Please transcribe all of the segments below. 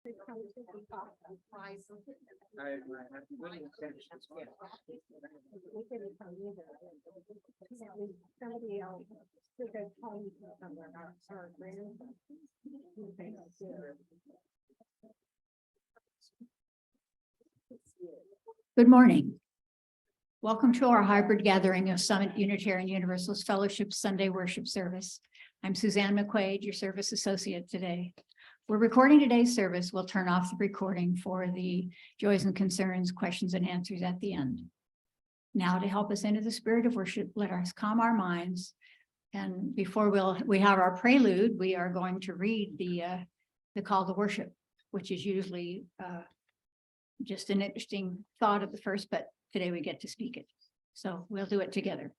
Somebody else took a phone somewhere. Good morning. Welcome to our hybrid gathering of Summit Unitarian Universalist Fellowship Sunday worship service. I'm Suzanne McQuaid, your service associate today. We're recording today's service. We'll turn off the recording for the joys and concerns, questions and answers at the end. Now, to help us into the spirit of worship, let us calm our minds. And before we have our prelude, we are going to read the call to worship, which is usually just an interesting thought at the first, but today we get to speak it. So we'll do it together.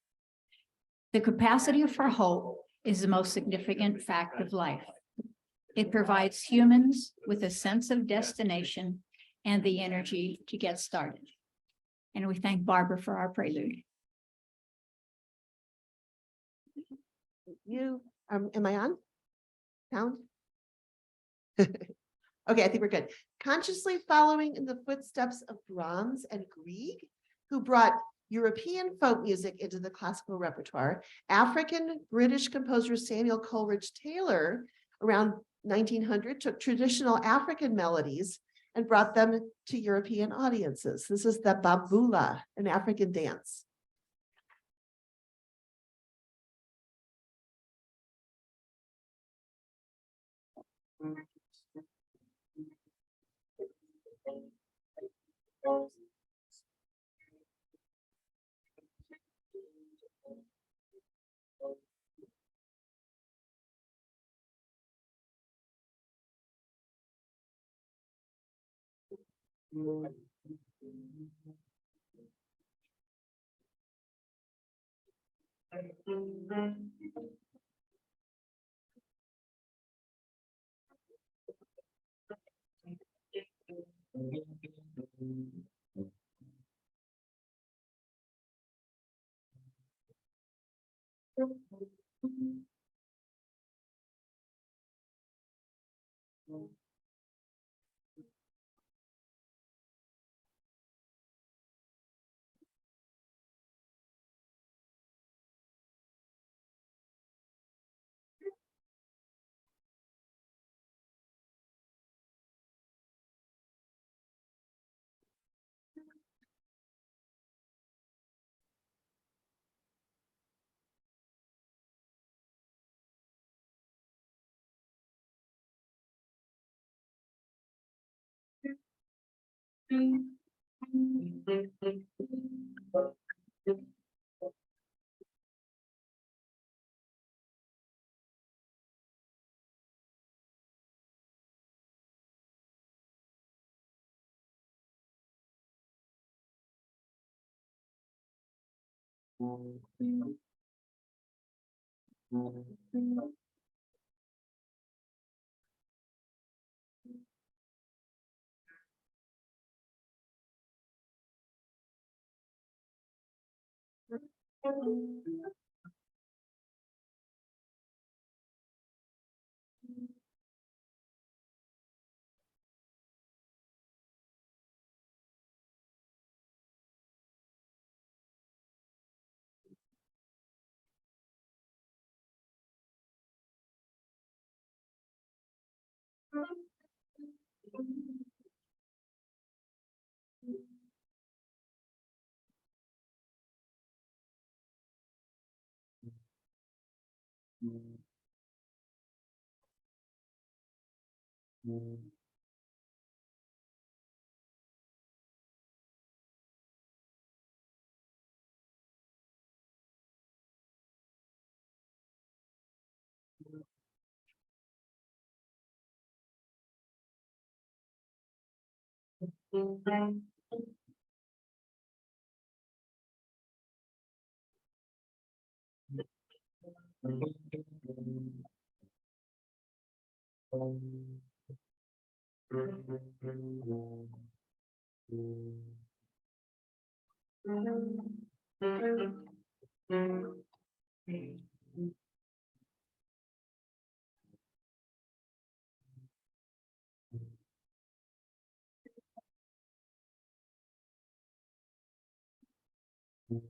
The capacity for hope is the most significant fact of life. It provides humans with a sense of destination and the energy to get started. And we thank Barbara for our prelude. Am I on? Sound? Okay, I think we're good. Consciously following in the footsteps of Brahms and Grieg, who brought European folk music into the classical repertoire, African-British composer Samuel Coleridge Taylor, around 1900, took traditional African melodies and brought them to European audiences. This is the Bambula, an African dance. Thank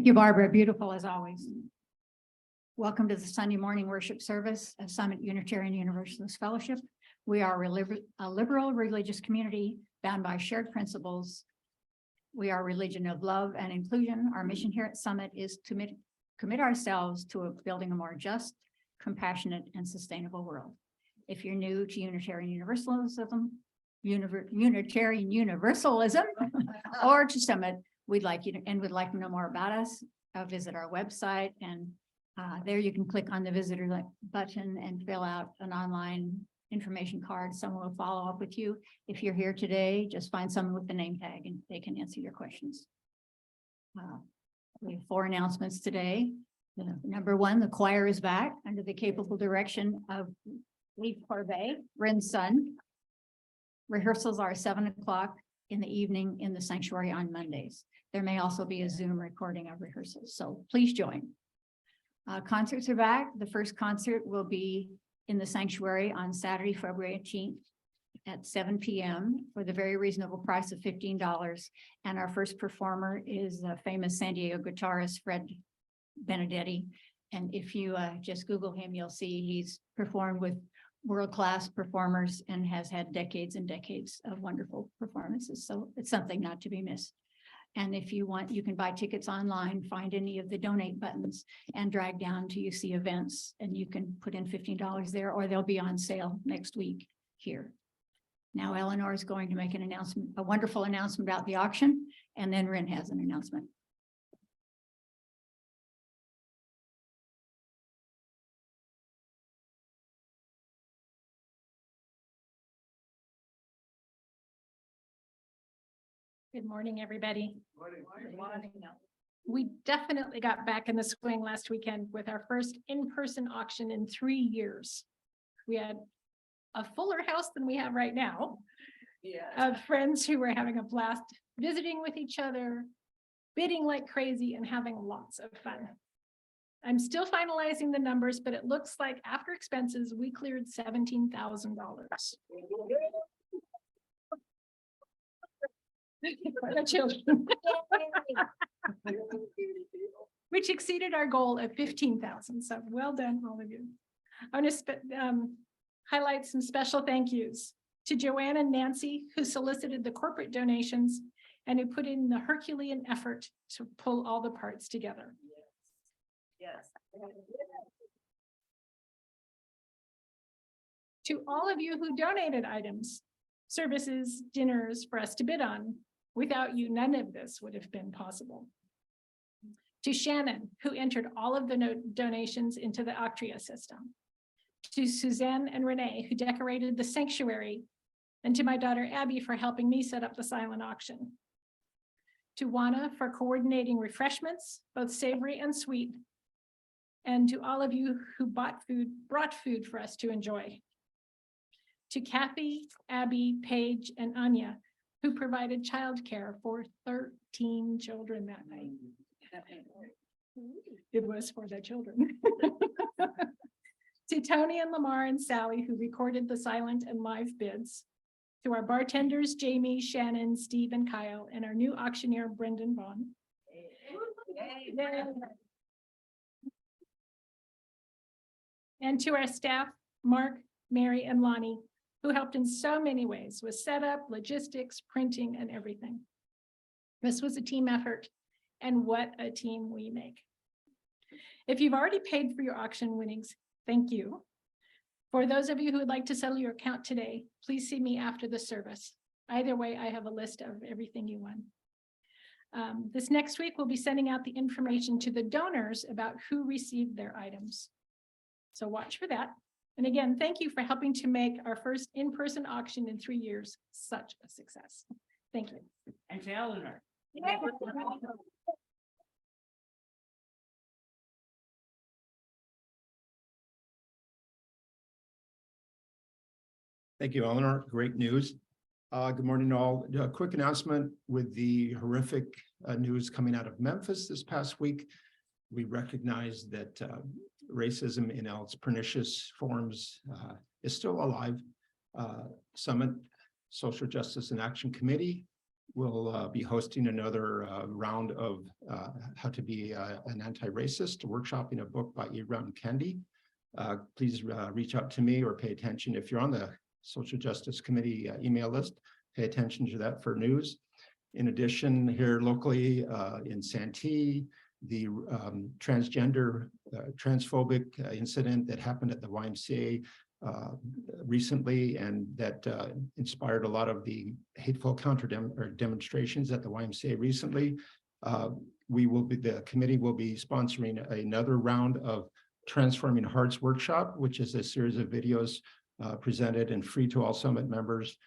you, Barbara. Beautiful as always. Welcome to the Sunday morning worship service of Summit Unitarian Universalist Fellowship. We are a liberal religious community bound by shared principles. We are a religion of love and inclusion. Our mission here at Summit is to commit ourselves to building a more just, compassionate, and sustainable world. If you're new to Unitarian Universalism, Unitarian Universalism, or to Summit, would like to know more about us, visit our website, and there you can click on the visitor button and fill out an online information card. Someone will follow up with you. If you're here today, just find someone with the name tag and they can answer your questions. We have 4 announcements today. Number 1, the choir is back under the capable direction of Lee Corvée, Ren's son. Rehearsals are 7 o'clock in the evening in the sanctuary on Mondays. There may also be a Zoom recording of rehearsals, so please join. Concerts are back. The first concert will be in the sanctuary on Saturday, February 18th at 7 p.m. for the very reasonable price of $15. And our first performer is famous San Diego guitarist Fred Benedetti. And if you just Google him, you'll see he's performed with world-class performers and has had decades and decades of wonderful performances. So it's something not to be missed. And if you want, you can buy tickets online, find any of the donate buttons and drag down to UC events, and you can put in $15 there, or they'll be on sale next week here. Now Eleanor is going to make an announcement, a wonderful announcement about the auction, and then Ren has an announcement. Good morning, everybody. Good morning. We definitely got back in the swing last weekend with our first in-person auction in 3 years. We had a fuller house than we have right now. Of friends who were having a blast, visiting with each other, bidding like crazy, and having lots of fun. I'm still finalizing the numbers, but it looks like after expenses, we cleared $17,000. For the children. Which exceeded our goal of 15,000. So well done, all of you. I want to highlight some special thank yous to Joanne and Nancy, who solicited the corporate donations and who put in the Herculean effort to pull all the parts together. Yes. To all of you who donated items, services, dinners for us to bid on. Without you, none of this would have been possible. To Shannon, who entered all of the donations into the Octria system. To Suzanne and Renee, who decorated the sanctuary. And to my daughter Abby for helping me set up the silent auction. To Juana for coordinating refreshments, both savory and sweet. And to all of you who brought food for us to enjoy. To Kathy, Abby, Paige, and Anya, who provided childcare for 13 children that night. It was for the children. To Tony and Lamar and Sally, who recorded the silent and live bids. To our bartenders, Jamie, Shannon, Steve, and Kyle, and our new auctioneer, Brendan Vaughn. And to our staff, Mark, Mary, and Lonnie, who helped in so many ways with setup, logistics, printing, and everything. This was a team effort, and what a team we make. If you've already paid for your auction winnings, thank you. For those of you who would like to settle your account today, please see me after the service. Either way, I have a list of everything you won. This next week, we'll be sending out the information to the donors about who received their items. So watch for that. And again, thank you for helping to make our first in-person auction in 3 years such a success. Thank you. And to Eleanor. Thank you, Eleanor. Great news. Good morning, all. A quick announcement with the horrific news coming out of Memphis this past week. We recognize that racism in all its pernicious forms is still alive. Summit Social Justice and Action Committee will be hosting another round of how to be an anti-racist, workshopping a book by Ibram Kendi. Please reach out to me or pay attention if you're on the Social Justice Committee email list. Pay attention to that for news. In addition, here locally in Santee, the transgender, transphobic incident that happened at the YMCA recently, and that inspired a lot of the hateful demonstrations at the YMCA recently. The committee will be sponsoring another round of Transforming Hearts workshop, which is a series of videos presented and free to all Summit members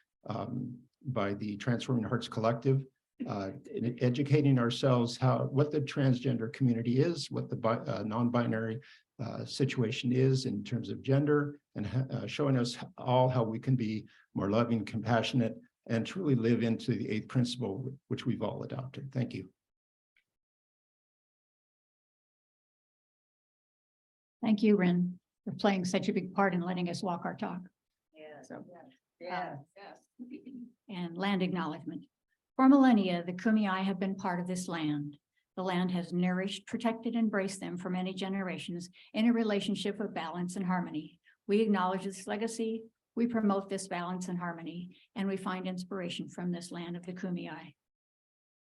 by the Transforming Hearts Collective, educating ourselves what the transgender community is, what the non-binary situation is in terms of gender, and showing us all how we can be more loving, compassionate, and truly live into the 8th principle, which we've all adopted. Thank you. Thank you, Ren, for playing such a big part in letting us walk our talk. And land acknowledgement. For millennia, the Kumeyaay have been part of this land. The land has nourished, protected, and embraced them for many generations in a relationship of balance and harmony. We acknowledge this legacy, we promote this balance and harmony, and we find inspiration from this land of the Kumeyaay.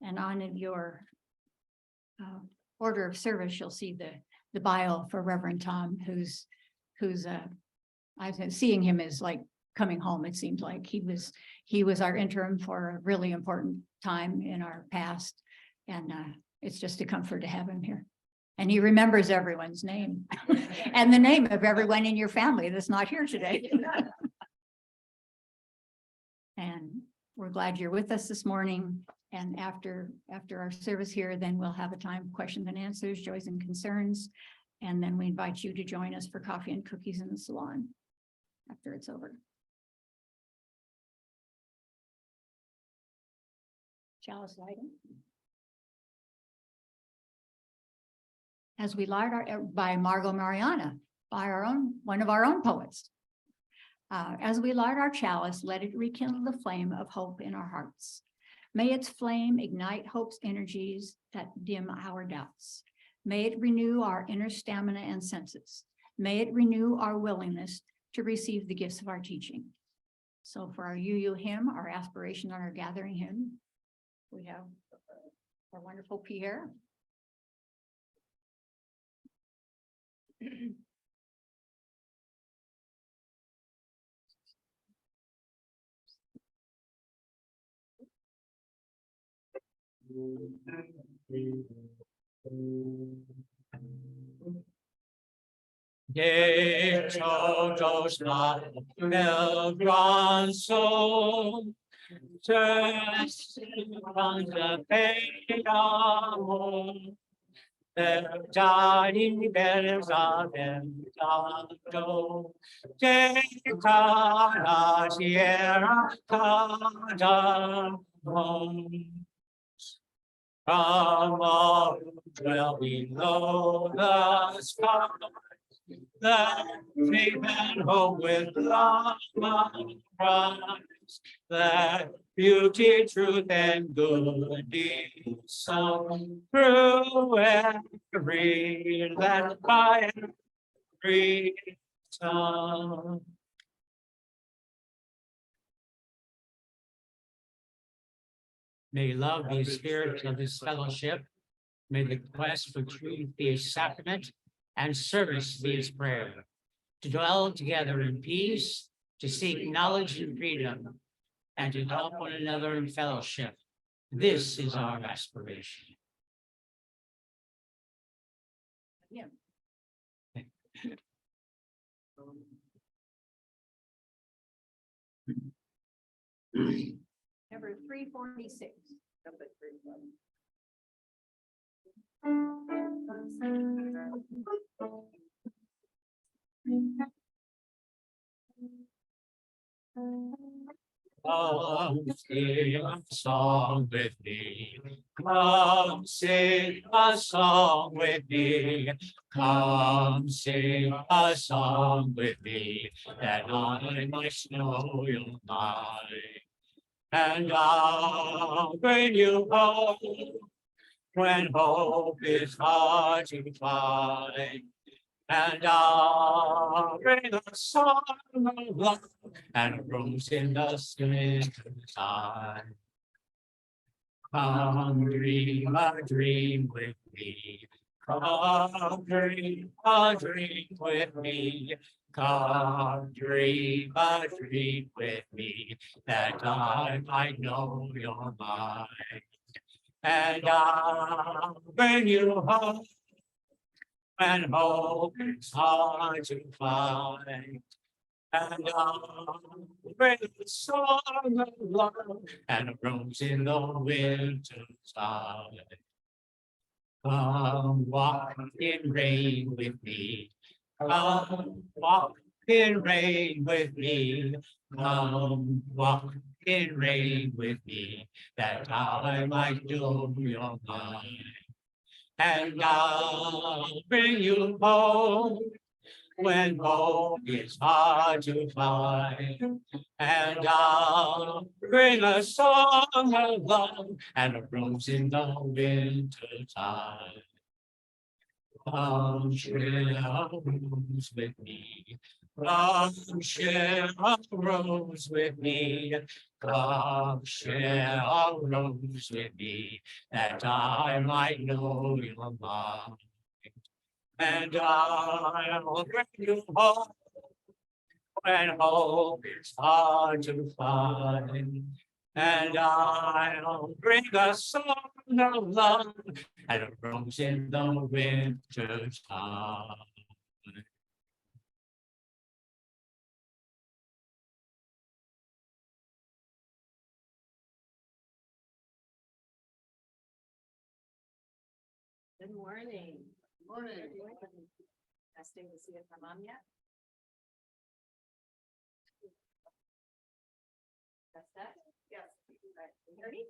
And on your order of service, you'll see the bio for Reverend Tom, who's seeing him as like coming home. It seems like he was our interim for a really important time in our past, and it's just a comfort to have him here. And he remembers everyone's name and the name of everyone in your family that's not here today. And we're glad you're with us this morning. And after our service here, then we'll have a time for questions and answers, joys and concerns. And then we invite you to join us for coffee and cookies in the salon after it's over. Chalice lighting. As we light by Margot Mariana, by one of our own poets. As we light our chalice, let it rekindle the flame of hope in our hearts. May its flame ignite hope's energies that dim our doubts. May it renew our inner stamina and senses. May it renew our willingness to receive the gifts of our teaching. So for our UU hymn, our aspiration on our gathering hymn, we have our wonderful Pierre. De todos la el gran sol, from the pale the dying bells of them do. De cada sierra cada from all dwell below the sky. That faith and hope with love rise, that beauty, truth, and good deeds sung through every land by every tongue. May love be the spirit of this fellowship. May the quest for truth be a sacrament and service be his prayer. To dwell together in peace, to seek knowledge and freedom, and to help one another in fellowship. This is our aspiration. Yeah. Number 346. Come sing a song with me. Come sing a song with me. Come sing a song with me, that I might know you're mine. And I'll bring you home when hope is hard to find. And I'll bring a song of love and a rose in the springtime. Come dream a dream with me. Come dream a dream with me. Come dream a dream with me, that I might know you're mine. And I'll bring you home when hope is hard to find. And I'll bring a song of love and a rose in the winter time. Come walk in rain with me. Come walk in rain with me. Come walk in rain with me, that I might know you're mine. And I'll bring you home when hope is hard to find. And I'll bring a song of love and a rose in the winter time. Come share a rose with me. Come share a rose with me. Come share a rose with me, that I might know you're mine. And I'll bring you home when hope is hard to find. And I'll bring a song of love and a rose in the winter time. Good morning. Morning. Testing to see if I'm on yet. That's that? Yes. Right. Can you hear me?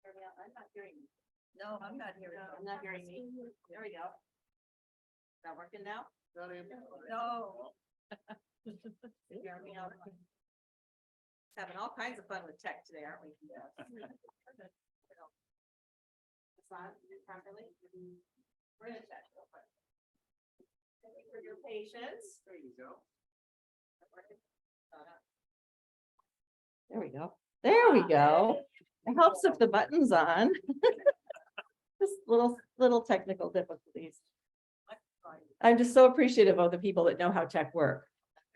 Hear me out? I'm not hearing you. No, I'm not hearing. I'm not hearing me. There we go. Is that working now? No. Hear me out. Having all kinds of fun with tech today, aren't we? It's on properly. We're gonna check real quick. Thank you for your patience. There you go. There we go. There we go. It helps if the button's on. Just little technical difficulties. I'm just so appreciative of the people that know how tech work.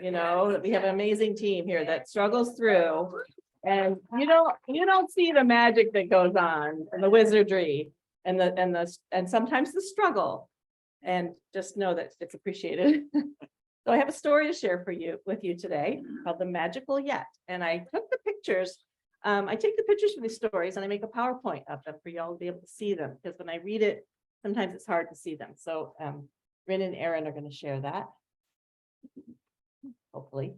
You know, that we have an amazing team here that struggles through. And you don't see the magic that goes on and the wizardry and sometimes the struggle. And just know that it's appreciated. So I have a story to share with you today called The Magical Yet. And I took the pictures. I take the pictures from these stories and I make a PowerPoint of them for y'all to be able to see them, because when I read it, sometimes it's hard to see them. So Rin and Aaron are going to share that. Hopefully.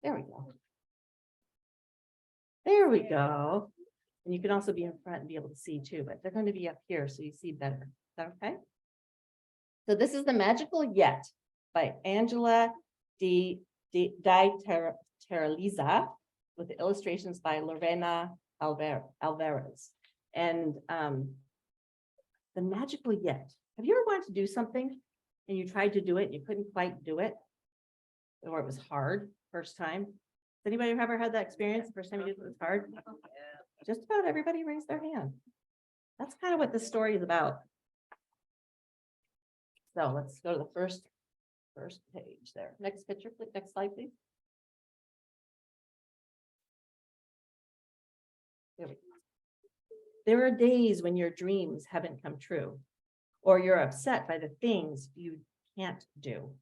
There we go. There we go. And you can also be in front and be able to see too, but they're going to be up here so you see better. Is that okay? So this is The Magical Yet by Angela Di Terraliza, with the illustrations by Lorena Alvarez. And The Magical Yet. Have you ever wanted to do something and you tried to do it and you couldn't quite do it? Or it was hard first time? Has anybody ever had that experience? The first time you did it was hard? Just about everybody raised their hand. That's kind of what this story is about. So let's go to the first page there. Next picture, click next slide, please. There we go. There are days when your dreams haven't come true, or you're upset by the things you can't do.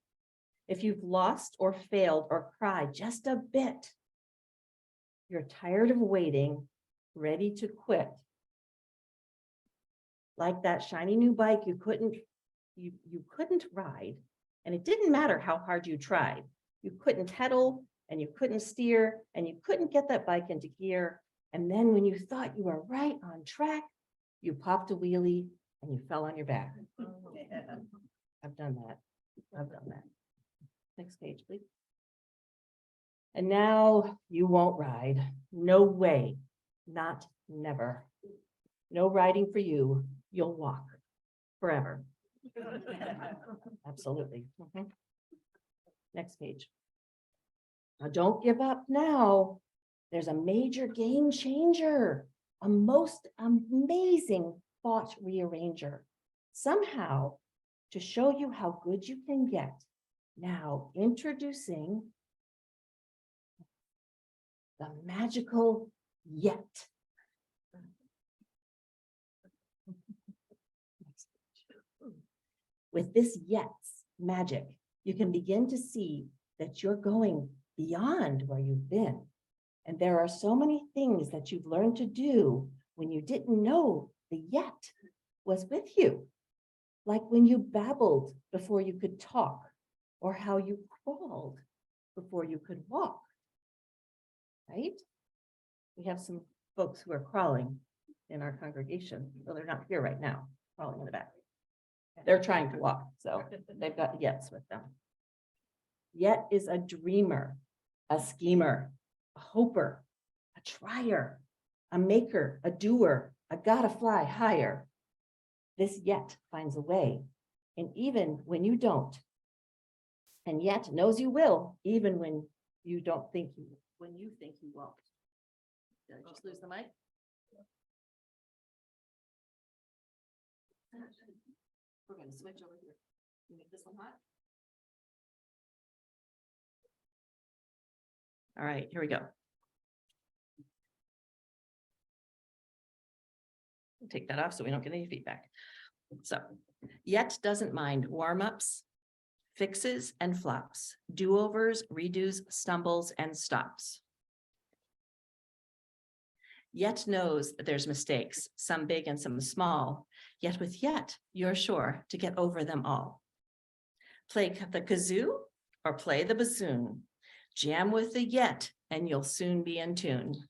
If you've lost or failed or cried just a bit, you're tired of waiting, ready to quit. Like that shiny new bike you couldn't ride, and it didn't matter how hard you tried. You couldn't pedal, and you couldn't steer and you couldn't get that bike into gear. And then when you thought you were right on track, you popped a wheelie and you fell on your back. I've done that. I've done that. Next page, please. And now you won't ride. No way. Not never. No riding for you. You'll walk forever. Absolutely. Mhm. Next page. Now don't give up now. There's a major game changer, a most amazing thought rearranger. Somehow, to show you how good you can get, now introducing the magical yet. With this yet's magic, you can begin to see that you're going beyond where you've been. And there are so many things that you've learned to do when you didn't know the yet was with you. Like when you babbled before you could talk, or how you crawled before you could walk. Right? We have some folks who are crawling in our congregation. Well, they're not here right now, crawling in the back. They're trying to walk, so they've got yets with them. Yet is a dreamer, a schemer, a hoper, a trier, a maker, a doer, a gotta fly higher. This yet finds a way, and even when you don't, and yet knows you will, even when you don't think you, when you think you won't. Did I just lose the mic? We're gonna switch over here. You make this one hot? All right, here we go. Take that off so we don't get any feedback. So, yet doesn't mind warm-ups, fixes and flops, do-overs, redos, stumbles, and stops. Yet knows that there's mistakes, some big and some small, yet with yet, you're sure to get over them all. Play the kazoo or play the bassoon. Jam with the yet and you'll soon be in tune.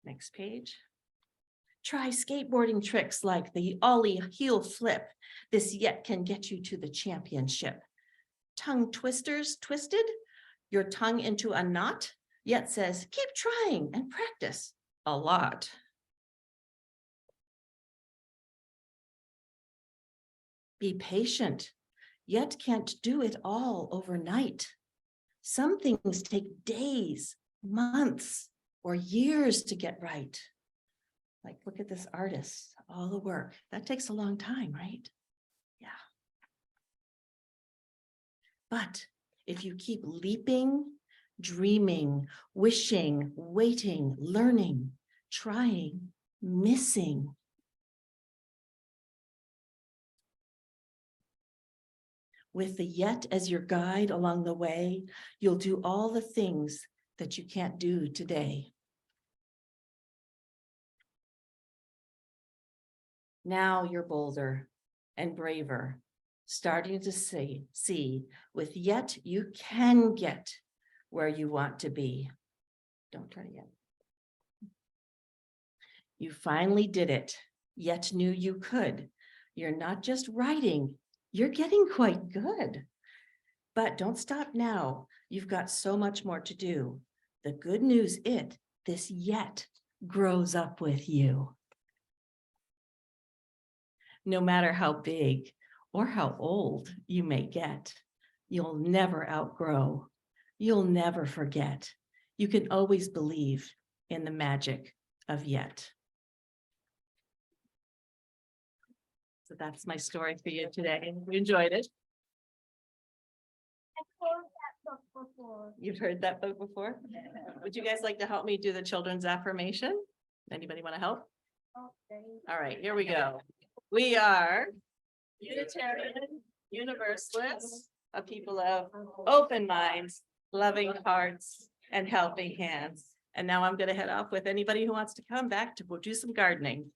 Next page. Try skateboarding tricks like the ollie heel flip. This yet can get you to the championship. Tongue twisters twisted, your tongue into a knot, yet says, keep trying and practice a lot. Be patient, yet can't do it all overnight. Some things take days, months, or years to get right. Like, look at this artist, all the work. That takes a long time, right? Yeah. But if you keep leaping, dreaming, wishing, waiting, learning, trying, missing, with the yet as your guide along the way, you'll do all the things that you can't do today. Now you're bolder and braver, starting to see with yet you can get where you want to be. Don't try again. You finally did it, yet knew you could. You're not just writing, you're getting quite good. But don't stop now. You've got so much more to do. The good news this yet grows up with you. No matter how big or how old you may get, you'll never outgrow. You'll never forget. You can always believe in the magic of yet. So that's my story for you today. We enjoyed it. You've heard that book before? Would you guys like to help me do the children's affirmation? Anybody want to help? All right, here we go. We are Unitarian Universalists, a people of open minds, loving hearts, and helping hands. And now I'm going to head off with anybody who wants to come back to do some gardening.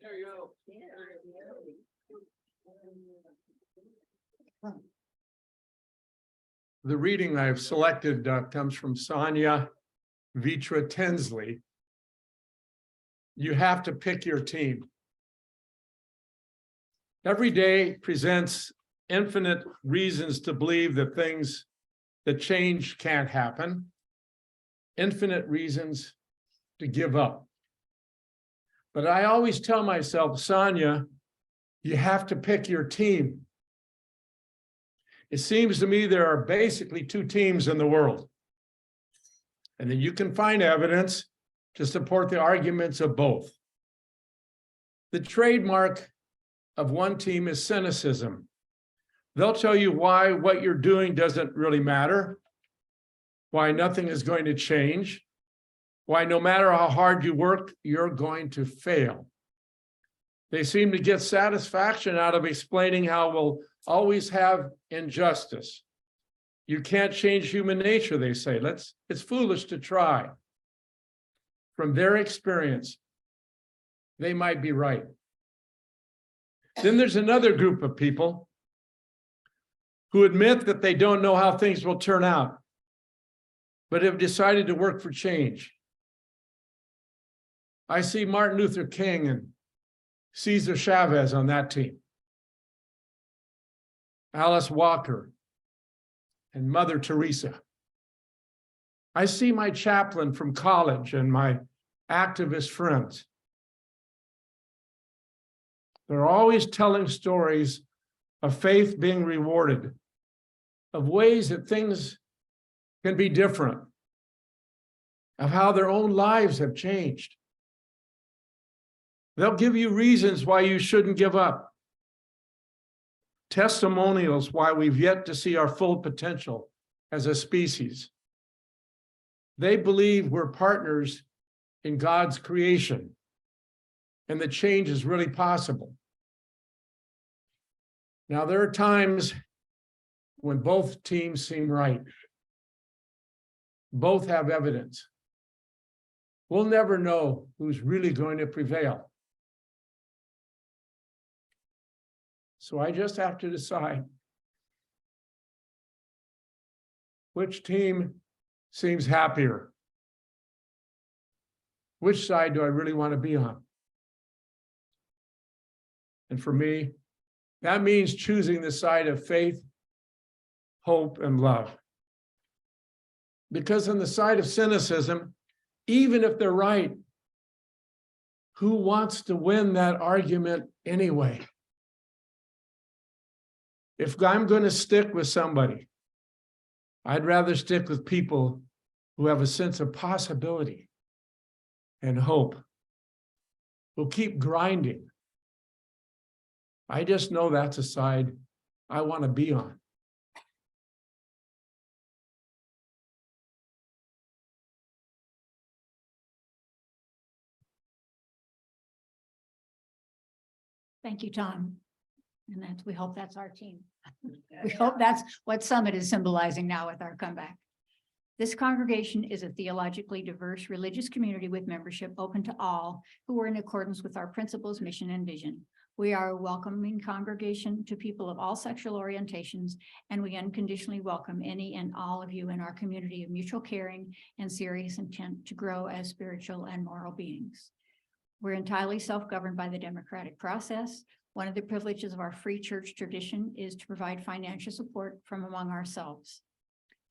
There you go. The reading I've selected comes from Sonia Vitra Tinsley. You have to pick your team. Every day presents infinite reasons to believe that change can't happen. Infinite reasons to give up. But I always tell myself, Sonia, you have to pick your team. It seems to me there are basically two teams in the world. And then you can find evidence to support the arguments of both. The trademark of one team is cynicism. They'll tell you why what you're doing doesn't really matter, why nothing is going to change, why no matter how hard you work, you're going to fail. They seem to get satisfaction out of explaining how we'll always have injustice. You can't change human nature, they say. It's foolish to try. From their experience, they might be right. Then there's another group of people who admit that they don't know how things will turn out, but have decided to work for change. I see Martin Luther King and Cesar Chavez on that team. Alice Walker and Mother Teresa. I see my chaplain from college and my activist friends. They're always telling stories of faith being rewarded, of ways that things can be different, of how their own lives have changed. They'll give you reasons why you shouldn't give up. Testimonials why we've yet to see our full potential as a species. They believe we're partners in God's creation and that change is really possible. Now, there are times when both teams seem right. Both have evidence. We'll never know who's really going to prevail. So I just have to decide which team seems happier. Which side do I really want to be on? And for me, that means choosing the side of faith, hope, and love. Because on the side of cynicism, even if they're right, who wants to win that argument anyway? If I'm going to stick with somebody, I'd rather stick with people who have a sense of possibility and hope, who keep grinding. I just know that's a side I want to be on. Thank you, Tom. And we hope that's our team. We hope that's what Summit is symbolizing now with our comeback. This congregation is a theologically diverse religious community with membership open to all who are in accordance with our principles, mission, and vision. We are a welcoming congregation to people of all sexual orientations, and we unconditionally welcome any and all of you in our community of mutual caring and serious intent to grow as spiritual and moral beings. We're entirely self-governed by the democratic process. One of the privileges of our free church tradition is to provide financial support from among ourselves.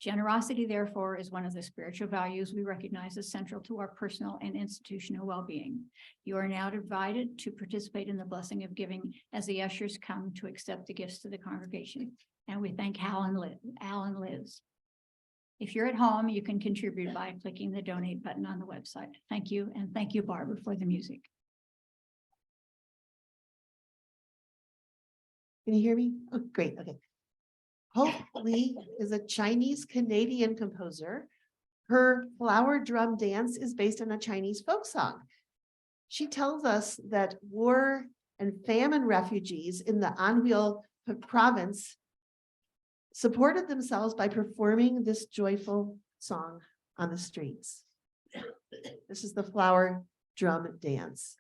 Generosity, therefore, is one of the spiritual values we recognize as central to our personal and institutional well-being. You are now invited to participate in the blessing of giving as the ushers come to accept the gifts to the congregation. And we thank Al and Liz. If you're at home, you can contribute by clicking the donate button on the website. Thank you, and thank you, Barbara, for the music. Can you hear me? Oh, great. Okay. Hope Lee is a Chinese-Canadian composer. Her flower drum dance is based on a Chinese folk song. She tells us that war and famine refugees in the Anhui province supported themselves by performing this joyful song on the streets. This is the flower drum dance.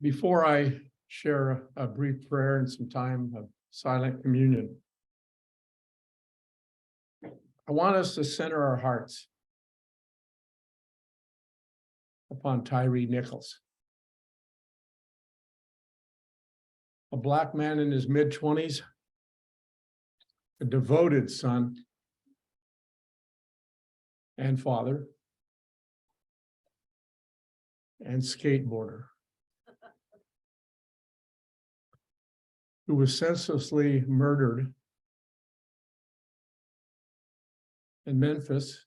Before I share a brief prayer and some time of silent communion, I want us to center our hearts upon Tyree Nichols, a Black man in his mid-20s, a devoted son and father, and skateboarder, who was senselessly murdered in Memphis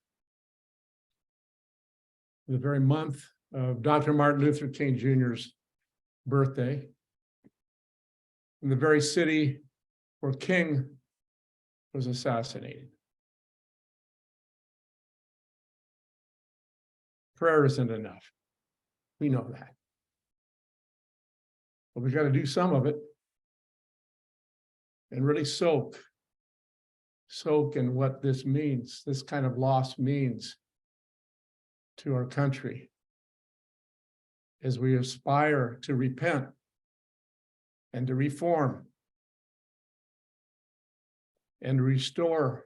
the very month of Dr. Martin Luther King Jr.'s birthday, in the very city where King was assassinated. Prayer isn't enough. We know that. But we got to do some of it and really soak in what this means, this kind of loss means to our country as we aspire to repent and to reform and restore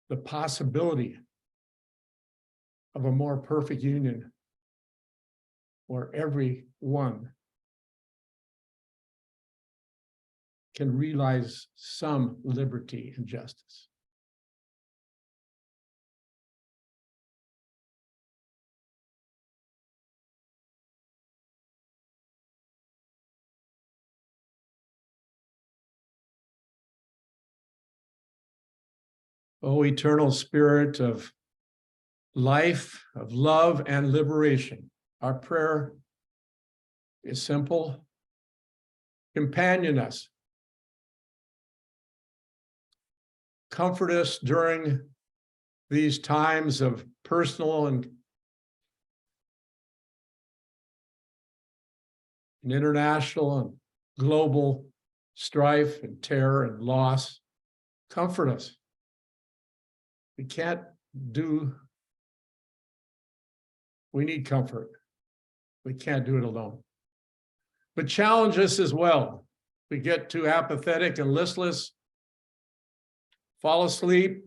the possibility of a more perfect union where everyone can realize some liberty and justice. O eternal Spirit of life, of love and liberation, our prayer is simple. Companion us. Comfort us during these times of personal and international and global strife and terror and loss. Comfort us. We need comfort. We can't do it alone. But challenge us as well. We get too apathetic and listless, fall asleep,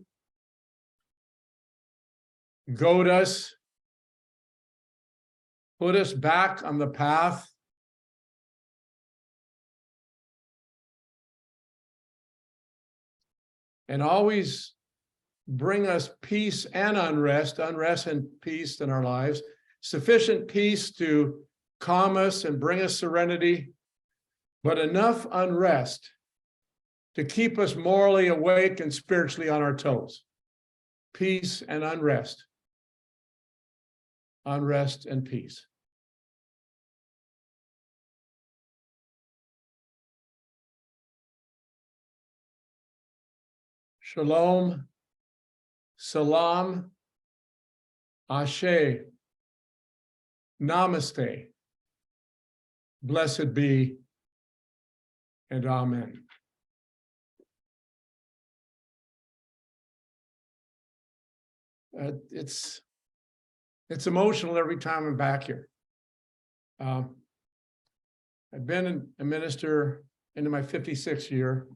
goad us, put us back on the path. And always bring us peace and unrest and peace in our lives, sufficient peace to calm us and bring us serenity, but enough unrest to keep us morally awake and spiritually on our toes. Peace and unrest. Unrest and peace. Shalom, salam, ashe, namaste, blessed be, and amen. It's emotional every time I'm back here. I've been a minister into my 56th year,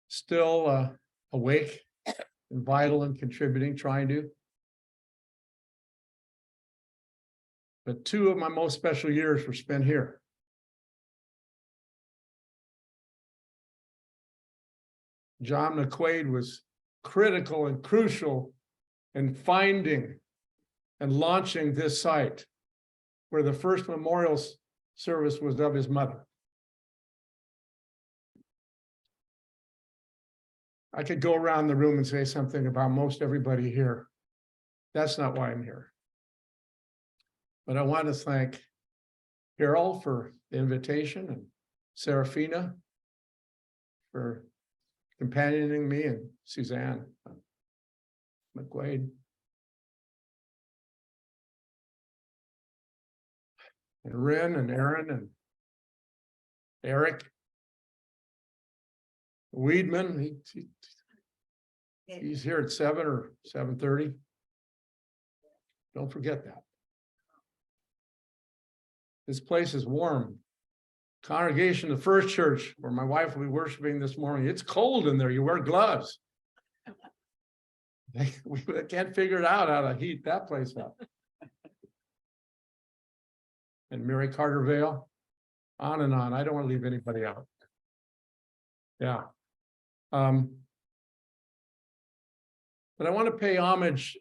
still awake and vital and contributing, trying to. But 2 of my most special years were spent here. John McQuaid was critical and crucial in finding and launching this site, where the first memorial service was of his mother. I could go around the room and say something about most everybody here. That's not why I'm here. But I want to thank Carol for the invitation and Serafina for companioning me, and Suzanne McQuaid. And Ren and Aaron and Eric Weedman, he's here at 7 or 7:30. Don't forget that. This place is warm. Congregation of First Church, where my wife will be worshiping this morning. It's cold in there. You wear gloves. We can't figure it out how to heat that place up. And Mary Carter Vale, on and on. I don't want to leave anybody out. Yeah. But I want to pay homage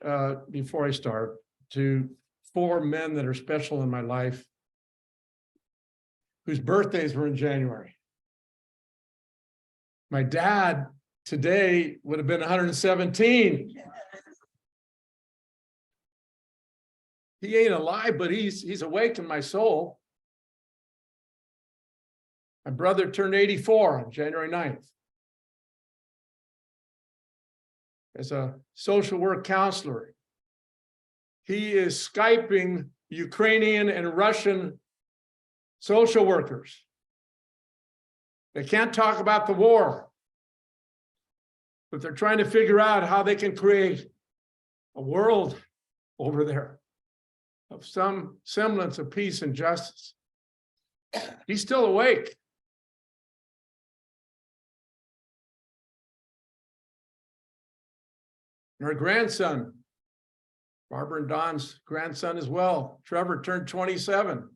before I start to 4 men that are special in my life, whose birthdays were in January. My dad today would have been 117. He ain't alive, but he's awake in my soul. My brother turned 84 on January 9th. As a social work counselor, he is Skyping Ukrainian and Russian social workers. They can't talk about the war, but they're trying to figure out how they can create a world over there of some semblance of peace and justice. He's still awake. And our grandson, Barbara and Don's grandson as well, Trevor, turned 27.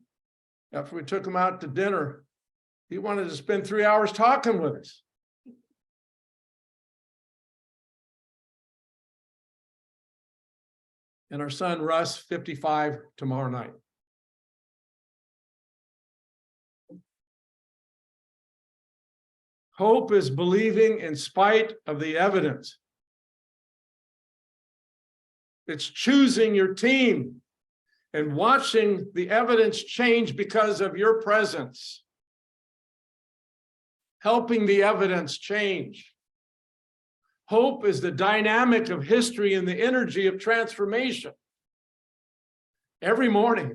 After we took him out to dinner, he wanted to spend 3 hours talking with us. And our son, Russ, 55, tomorrow night. Hope is believing in spite of the evidence. It's choosing your team and watching the evidence change because of your presence. Helping the evidence change. Hope is the dynamic of history and the energy of transformation. Every morning,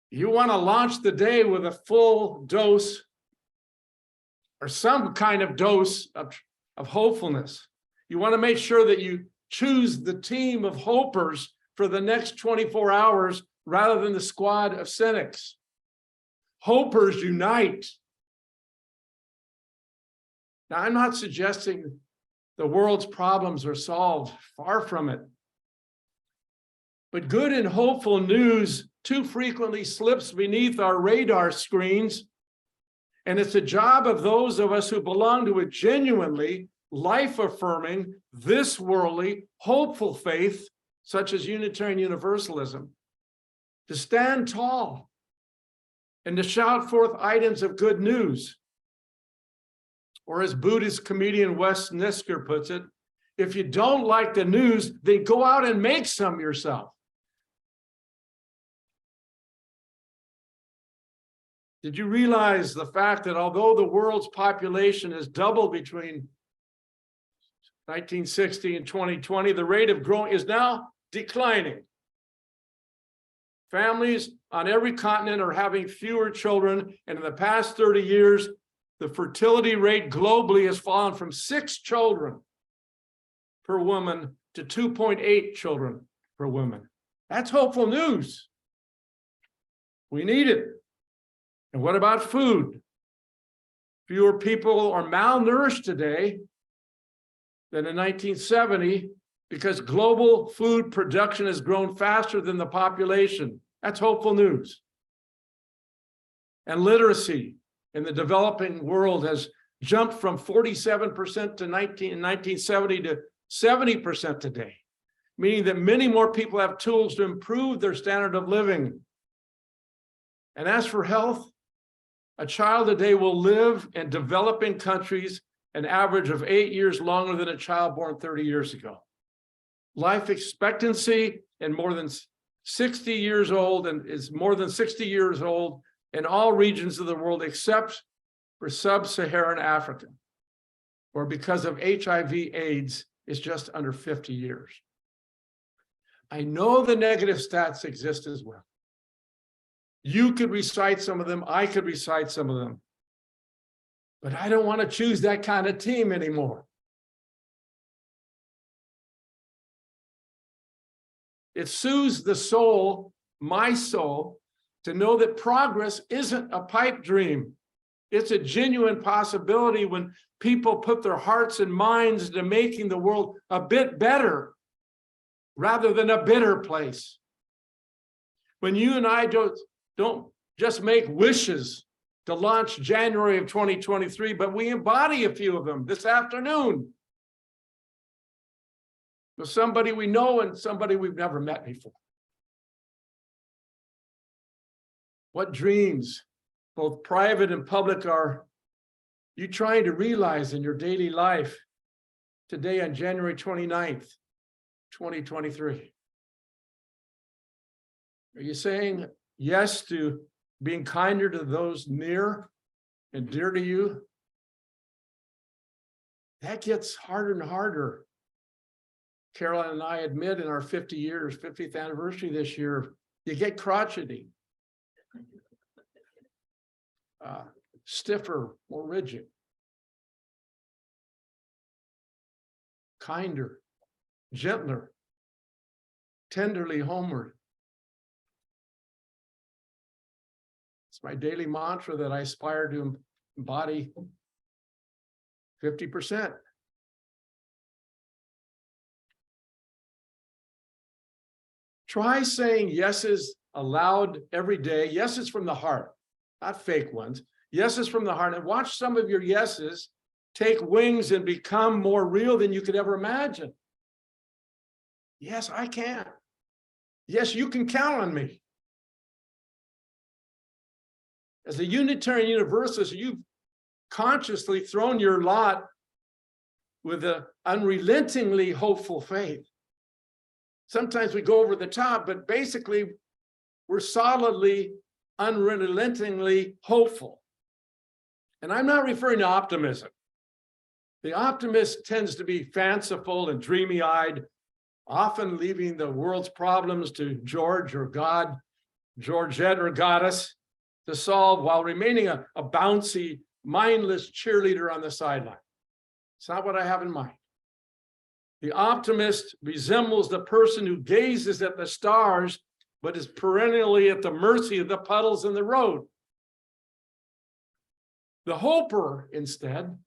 you want to launch the day with a full dose or some kind of dose of hopefulness. You want to make sure that you choose the team of hopers for the next 24 hours rather than the squad of cynics. Hopers unite. Now, I'm not suggesting the world's problems are solved, far from it. But good and hopeful news too frequently slips beneath our radar screens. And it's a job of those of us who belong to a genuinely life-affirming, this-worldly, hopeful faith, such as Unitarian Universalism, to stand tall and to shout forth items of good news. Or as Buddhist comedian Wes Nisker puts it, if you don't like the news, then go out and make some yourself. Did you realize the fact that although the world's population has doubled between 1960 and 2020, the rate of growth is now declining? Families on every continent are having fewer children, and in the past 30 years, the fertility rate globally has fallen from 6 children per woman to 2.8 children per woman. That's hopeful news. We need it. And what about food? Fewer people are malnourished today than in 1970 because global food production has grown faster than the population. That's hopeful news. And literacy in the developing world has jumped from 47% in 1970 to 70% today, meaning that many more people have tools to improve their standard of living. And as for health, a child today will live in developing countries an average of 8 years longer than a child born 30 years ago. Life expectancy in more than 60 years old and is more than 60 years old in all regions of the world except for sub-Saharan Africa, or because of HIV/AIDS is just under 50 years. I know the negative stats exist as well. You could recite some of them, I could recite some of them. But I don't want to choose that kind of team anymore. It soothes the soul, my soul, to know that progress isn't a pipe dream. It's a genuine possibility when people put their hearts and minds into making the world a bit better rather than a bitter place. When you and I don't just make wishes to launch January of 2023, but we embody a few of them this afternoon with somebody we know and somebody we've never met before. What dreams, both private and public, are you trying to realize in your daily life today on January 29th, 2023? Are you saying yes to being kinder to those near and dear to you? That gets harder and harder. Carolyn and I admit in our 50th anniversary this year, you get crotchety, stiffer, more rigid, kinder, gentler, tenderly homeward. It's my daily mantra that I aspire to embody 50%. Try saying yeses aloud every day. Yeses from the heart, not fake ones. Yeses from the heart, and watch some of your yeses take wings and become more real than you could ever imagine. Yes, I can. Yes, you can count on me. As a Unitarian Universalist, you've consciously thrown your lot with an unrelentingly hopeful faith. Sometimes we go over the top, but basically we're solidly, unrelentingly hopeful. And I'm not referring to optimism. The optimist tends to be fanciful and dreamy-eyed, often leaving the world's problems to George or God, Georgette or Goddess to solve, while remaining a bouncy, mindless cheerleader on the sideline. It's not what I have in mind. The optimist resembles the person who gazes at the stars, but is perennially at the mercy of the puddles in the road. The hoper, instead,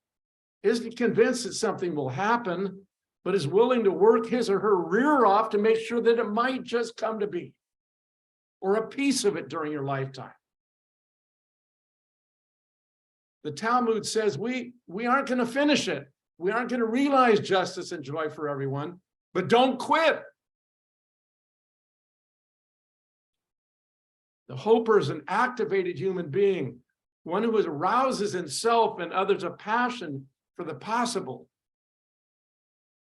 isn't convinced that something will happen, but is willing to work his or her rear off to make sure that it might just come to be, or a piece of it during your lifetime. The Talmud says we aren't going to finish it. We aren't going to realize justice and joy for everyone, but don't quit. The hoper is an activated human being, one who arouses in self and others a passion for the possible.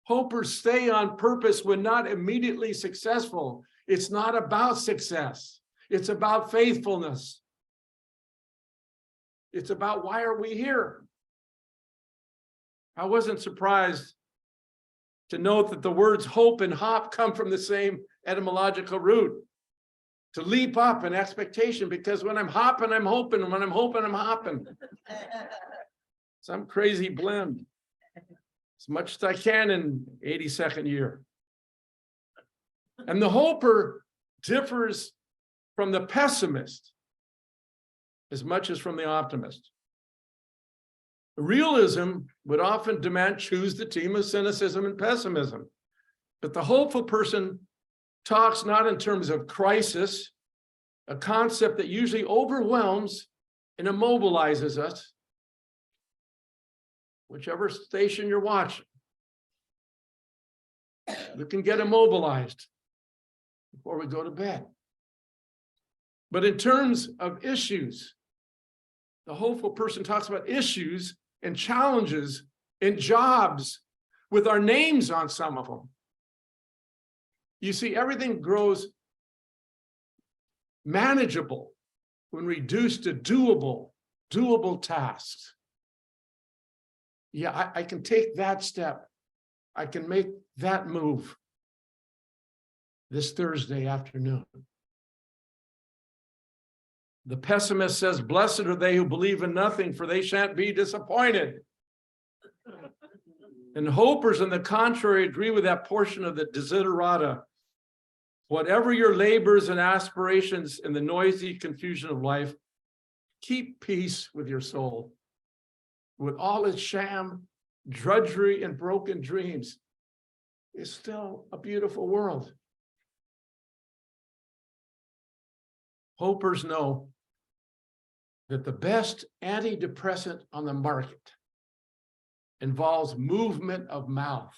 Hopers stay on purpose when not immediately successful. It's not about success. It's about faithfulness. It's about why are we here? I wasn't surprised to note that the words hope and hop come from the same etymological root. To leap up in expectation, because when I'm hopping, I'm hoping, and when I'm hoping, I'm hopping. Some crazy blend. As much as I can in 82nd year. And the hoper differs from the pessimist as much as from the optimist. Realism would often demand choose the team of cynicism and pessimism. But the hopeful person talks not in terms of crisis, a concept that usually overwhelms and immobilizes us, whichever station you're watching. You can get immobilized before we go to bed. But in terms of issues, the hopeful person talks about issues and challenges and jobs with our names on some of them. You see, everything grows manageable when reduced to doable tasks. Yeah, I can take that step. I can make that move this Thursday afternoon. The pessimist says, blessed are they who believe in nothing, for they shan't be disappointed. And hopers, on the contrary, agree with that portion of the desiderata. Whatever your labors and aspirations in the noisy confusion of life, keep peace with your soul. With all its sham, drudgery, and broken dreams, it's still a beautiful world. Hopers know that the best antidepressant on the market involves movement of mouth,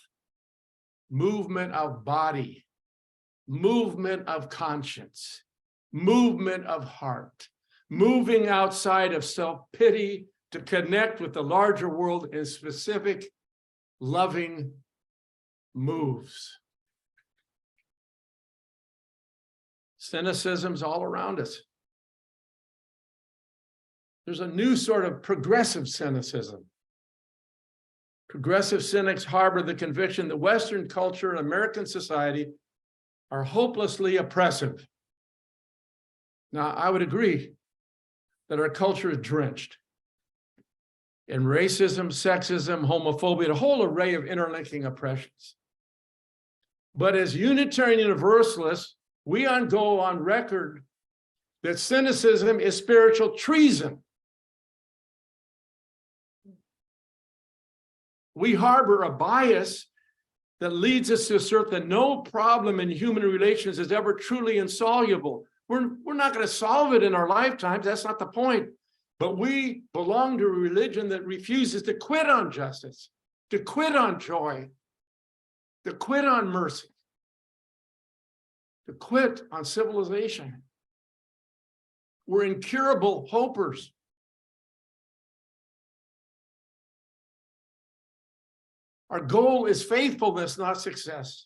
movement of body, movement of conscience, movement of heart, moving outside of self-pity to connect with the larger world in specific, loving moves. Cynicism's all around us. There's a new sort of progressive cynicism. Progressive cynics harbor the conviction that Western culture and American society are hopelessly oppressive. Now, I would agree that our culture is drenched in racism, sexism, homophobia, a whole array of interlinking oppressions. But as Unitarian Universalists, we go on record that cynicism is spiritual treason. We harbor a bias that leads us to assert that no problem in human relations is ever truly insoluble. We're not going to solve it in our lifetimes. That's not the point. But we belong to a religion that refuses to quit on justice, to quit on joy, to quit on mercy, to quit on civilization. We're incurable hopers. Our goal is faithfulness, not success.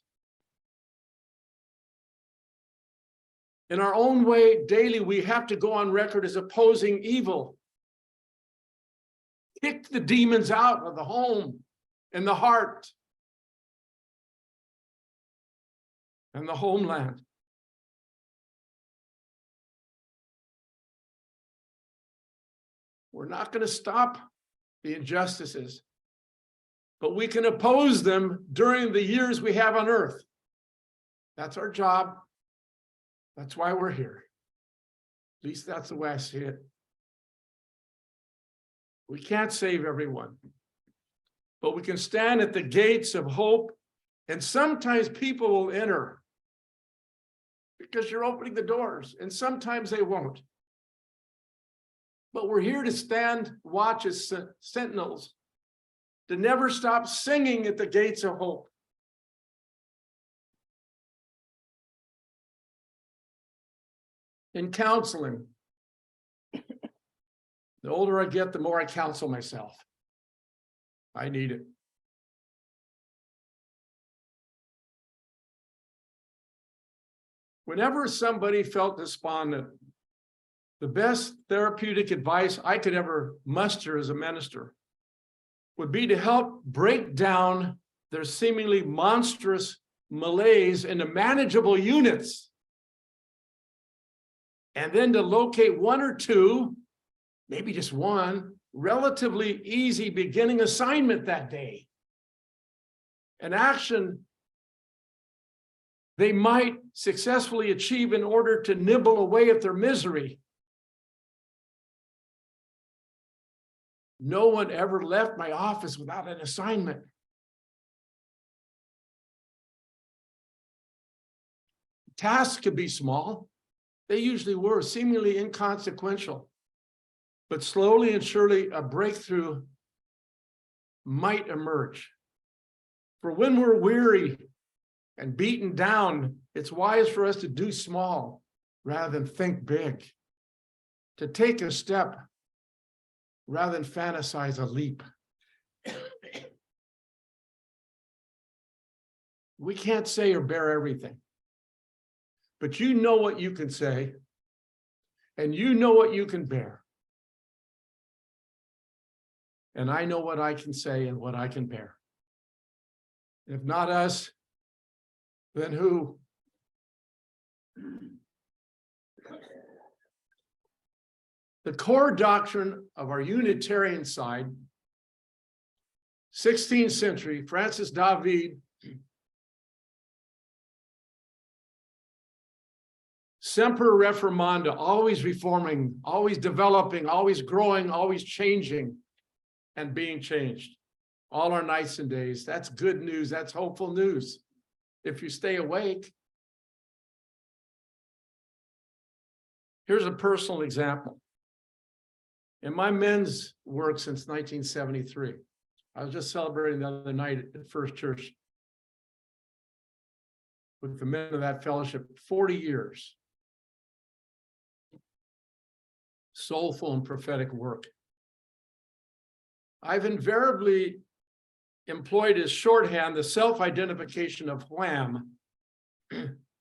In our own way, daily, we have to go on record as opposing evil. Kick the demons out of the home and the heart and the homeland. We're not going to stop the injustices, but we can oppose them during the years we have on earth. That's our job. That's why we're here. At least that's the way I see it. We can't save everyone, but we can stand at the gates of hope, and sometimes people will enter because you're opening the doors, and sometimes they won't. But we're here to stand, watch as sentinels, to never stop singing at the gates of hope. In counseling, the older I get, the more I counsel myself. I need it. Whenever somebody felt despondent, the best therapeutic advice I could ever muster as a minister would be to help break down their seemingly monstrous malaise into manageable units. And then to locate one or two, maybe just one, relatively easy beginning assignment that day. An action they might successfully achieve in order to nibble away at their misery. No one ever left my office without an assignment. Tasks could be small. They usually were, seemingly inconsequential. But slowly and surely, a breakthrough might emerge. For when we're weary and beaten down, it's wise for us to do small rather than think big. To take a step rather than fantasize a leap. We can't say or bear everything. But you know what you can say, and you know what you can bear. And I know what I can say and what I can bear. If not us, then who? The core doctrine of our Unitarian side, 16th century, Francis David, semper reformanda, always reforming, always developing, always growing, always changing, and being changed. All our nights and days. That's good news. That's hopeful news. If you stay awake. Here's a personal example. In my men's work since 1973, I was just celebrating the other night at First Church with the men of that fellowship, 40 years. Soulful and prophetic work. I've invariably employed as shorthand the self-identification of WHAM,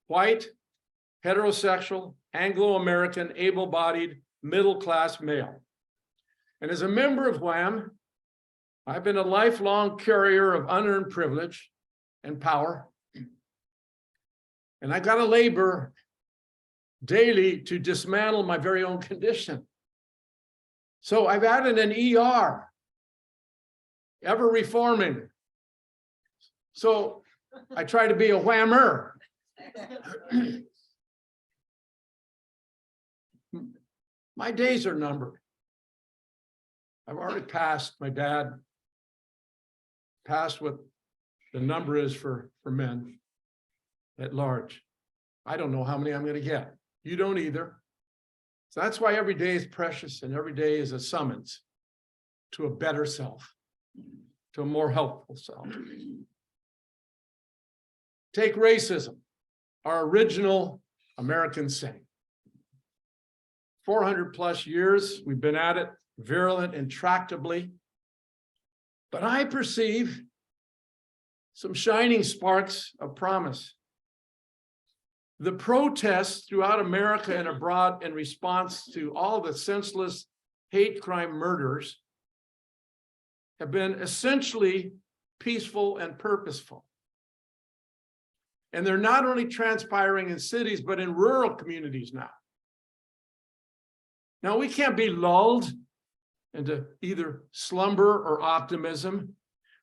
white, heterosexual, Anglo-American, able-bodied, middle-class male. And as a member of WHAM, I've been a lifelong carrier of unearned privilege and power. And I got to labor daily to dismantle my very own condition. So I've added an ER, ever reforming. So I try to be a whammer. My days are numbered. I've already passed my dad, past what the number is for men at large. I don't know how many I'm going to get. You don't either. So that's why every day is precious and every day is a summons to a better self, to a more helpful self. Take racism, our original American sin. 400 plus years, we've been at it, virulent, intractably. But I perceive some shining sparks of promise. The protests throughout America and abroad in response to all the senseless hate crime murders have been essentially peaceful and purposeful. And they're not only transpiring in cities, but in rural communities now. Now, we can't be lulled into either slumber or optimism,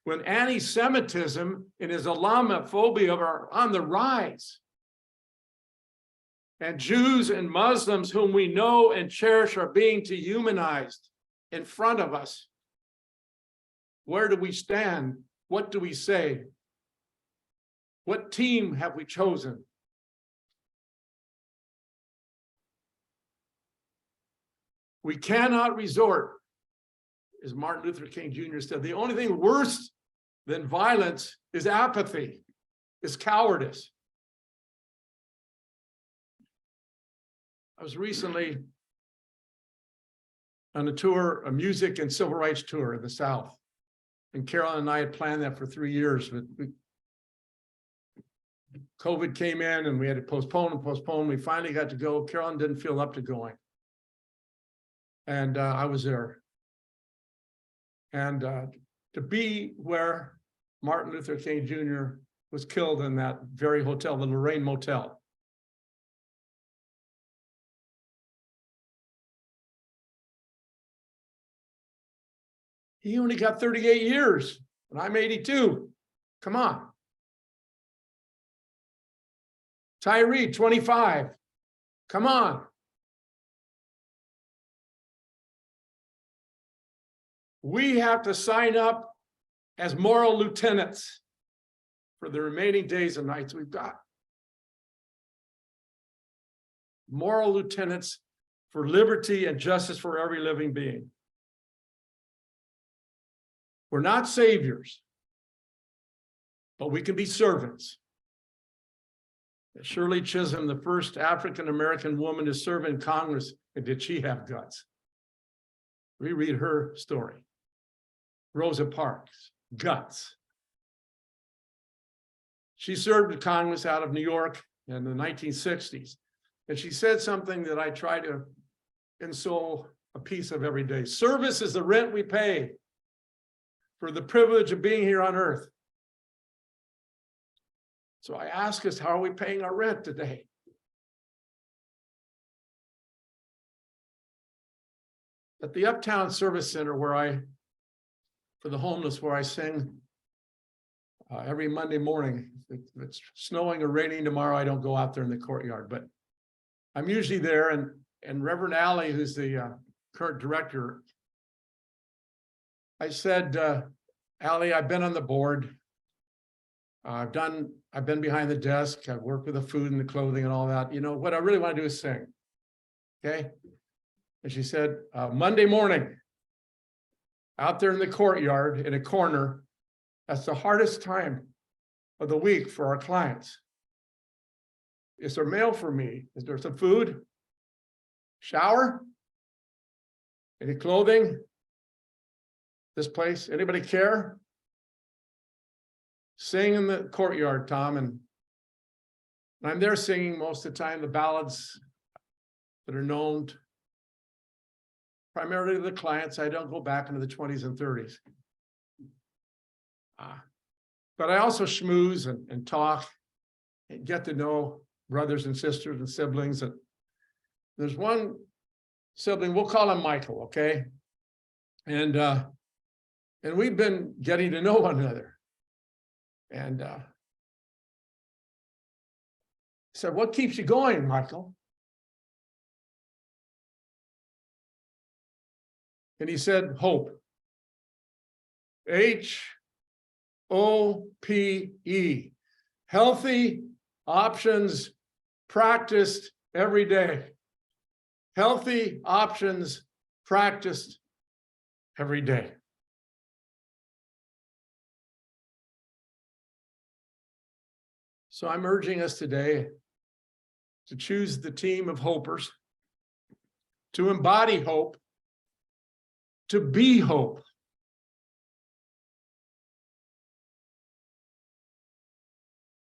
when anti-Semitism and Islamophobia are on the rise, and Jews and Muslims whom we know and cherish are being dehumanized in front of us, where do we stand? What do we say? What team have we chosen? We cannot resort, as Martin Luther King Jr. said, the only thing worse than violence is apathy, is cowardice. I was recently on a tour, a music and civil rights tour in the South. And Carolyn and I had planned that for 3 years, but COVID came in and we had to postpone and postpone. We finally got to go. Carolyn didn't feel up to going. And I was there. And to be where Martin Luther King Jr. was killed in that very hotel, the Lorraine Motel. He only got 38 years, and I'm 82. Come on. Tyree, 25. Come on. We have to sign up as moral lieutenants for the remaining days and nights we've got. Moral lieutenants for liberty and justice for every living being. We're not saviors, but we can be servants. Shirley Chisholm, the first African-American woman to serve in Congress, and did she have guts? Reread her story. Rosa Parks, guts. She served in Congress out of New York in the 1960s. And she said something that I try to insole a piece of every day. Service is the rent we pay for the privilege of being here on earth. So I ask us, how are we paying our rent today? At the Uptown Service Center for the homeless, where I sing every Monday morning. If it's snowing or raining tomorrow, I don't go out there in the courtyard, but I'm usually there, and Reverend Alley, who's the current director, I said, Allie, I've been on the board. I've been behind the desk. I've worked with the food and the clothing and all that. You know, what I really want to do is sing. Okay. And she said, Monday morning, out there in the courtyard in a corner, that's the hardest time of the week for our clients. Is there mail for me? Is there some food? Shower? Any clothing? This place, anybody care? Sing in the courtyard, Tom, and I'm there singing most of the time the ballads that are known primarily to the clients. I don't go back into the 20s and 30s. But I also schmooze and talk and get to know brothers and sisters and siblings. And there's one sibling, we'll call him Michael, okay? And we've been getting to know one another. And said, what keeps you going, Michael? And he said, hope. H-O-P-E. Healthy options practiced every day. Healthy options practiced every day. So I'm urging us today to choose the team of hopers, to embody hope, to be hope.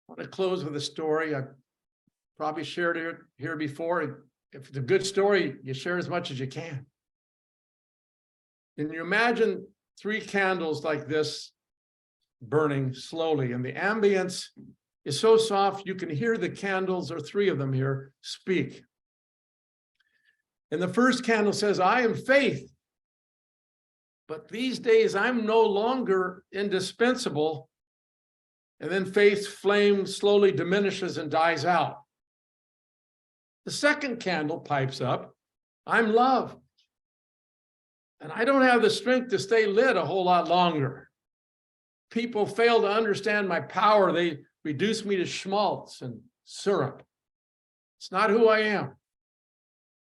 I want to close with a story. I probably shared it here before. If it's a good story, you share as much as you can. And you imagine 3 candles like this burning slowly, and the ambience is so soft you can hear the candles, or 3 of them here, speak. And the first candle says, I am faith. But these days, I'm no longer indispensable. And then faith's flame slowly diminishes and dies out. The second candle pipes up. I'm love. And I don't have the strength to stay lit a whole lot longer. People fail to understand my power. They reduce me to schmaltz and syrup. It's not who I am.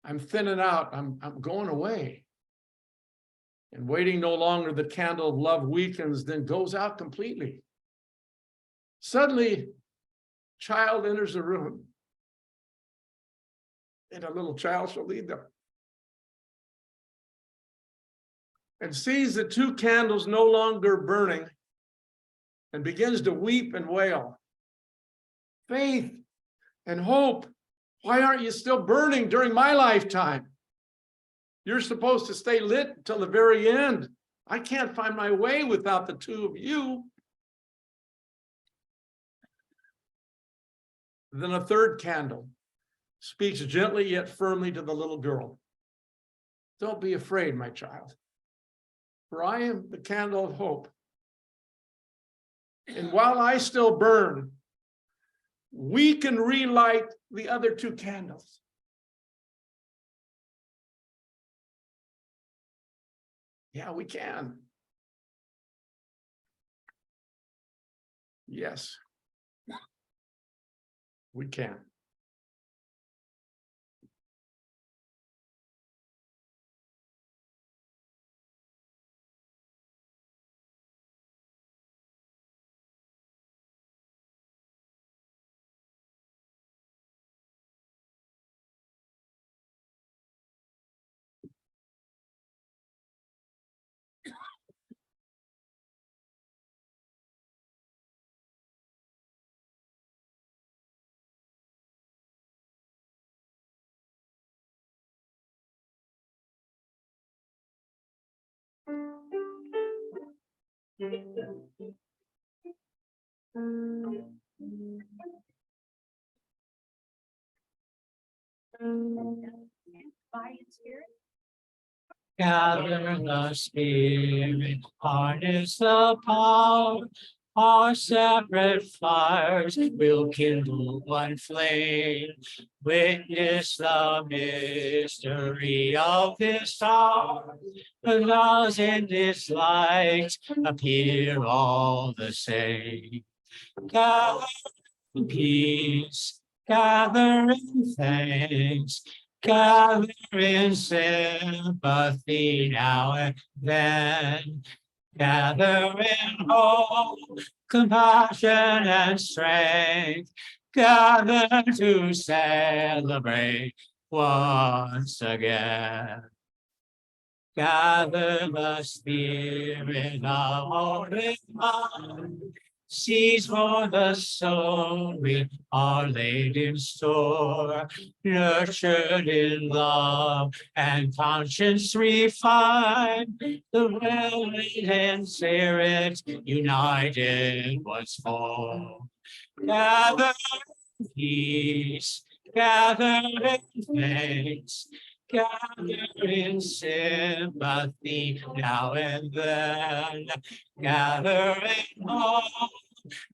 I'm thinning out. I'm going away. And waiting no longer, the candle of love weakens, then goes out completely. Suddenly, child enters the room, and a little child shall lead them. And sees the two candles no longer burning, and begins to weep and wail. Faith and hope, why aren't you still burning during my lifetime? You're supposed to stay lit until the very end. I can't find my way without the two of you. Then a third candle speaks gently yet firmly to the little girl. Don't be afraid, my child, for I am the candle of hope. And while I still burn, we can relight the other two candles. Yeah, we can. Yes, we can. Gather the spirit, harness the power. Our separate fires will kindle one flame. Witness the mystery of this hour. Because in this light appear all the same. Gather in peace, gather in thanks. Gather in sympathy now and then. Gather in hope, compassion, and strength. Gather to celebrate once again. Gather the spirit of holy mind. Seeds for the soul we are laid in store, nurtured in love and conscience refined, the will and spirit united once more. Gather in peace, gather in thanks, gather in sympathy now and then, gather in hope,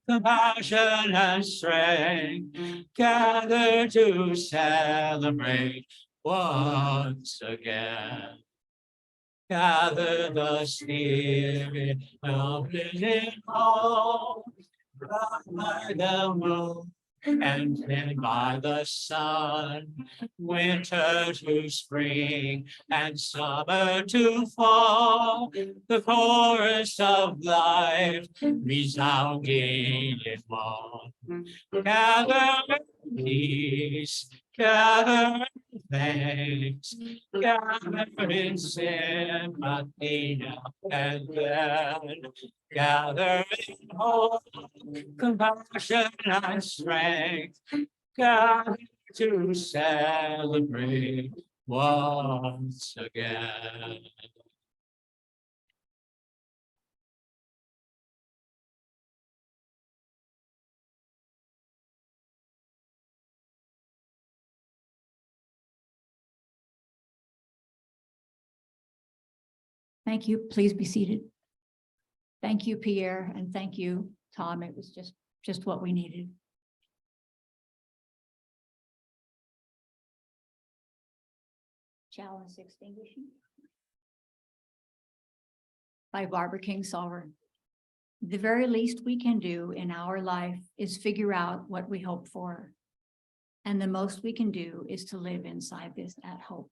compassion and strength, gather to celebrate once again. Gather the spirit of living hope, brought by the moon and fed by the sun, winter to spring and summer to fall, the chorus of life resounding in one. Gather in peace, gather in thanks, gather in sympathy now and then, gather in hope, compassion and strength, gather to celebrate once again. Thank you. Please be seated. Thank you, Pierre, and thank you, Tom. It was just what we needed. Chalice extinguishing. By Barbara Kingsolver. The very least we can do in our life is figure out what we hope for. And the most we can do is to live inside that hope.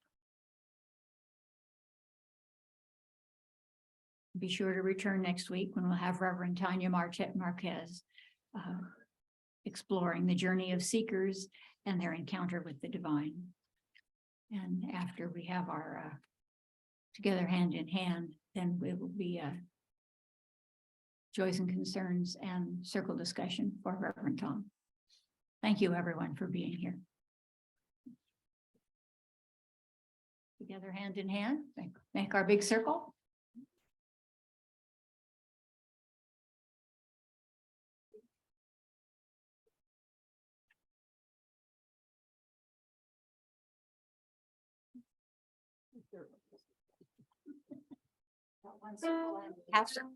Be sure to return next week when we'll have Reverend Tanya Marquez exploring the journey of seekers and their encounter with the divine. And after we have our together hand in hand, then it will be joys and concerns and circle discussion for Reverend Tom. Thank you, everyone, for being here. Together hand in hand, make our big circle. One circle and half circle.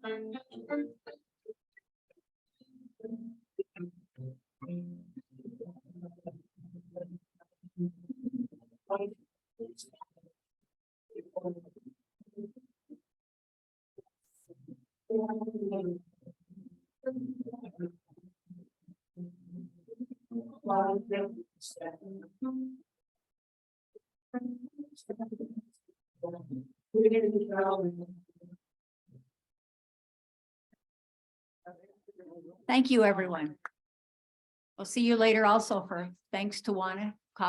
Thank you, everyone. We'll see you later also for thanks to Juana.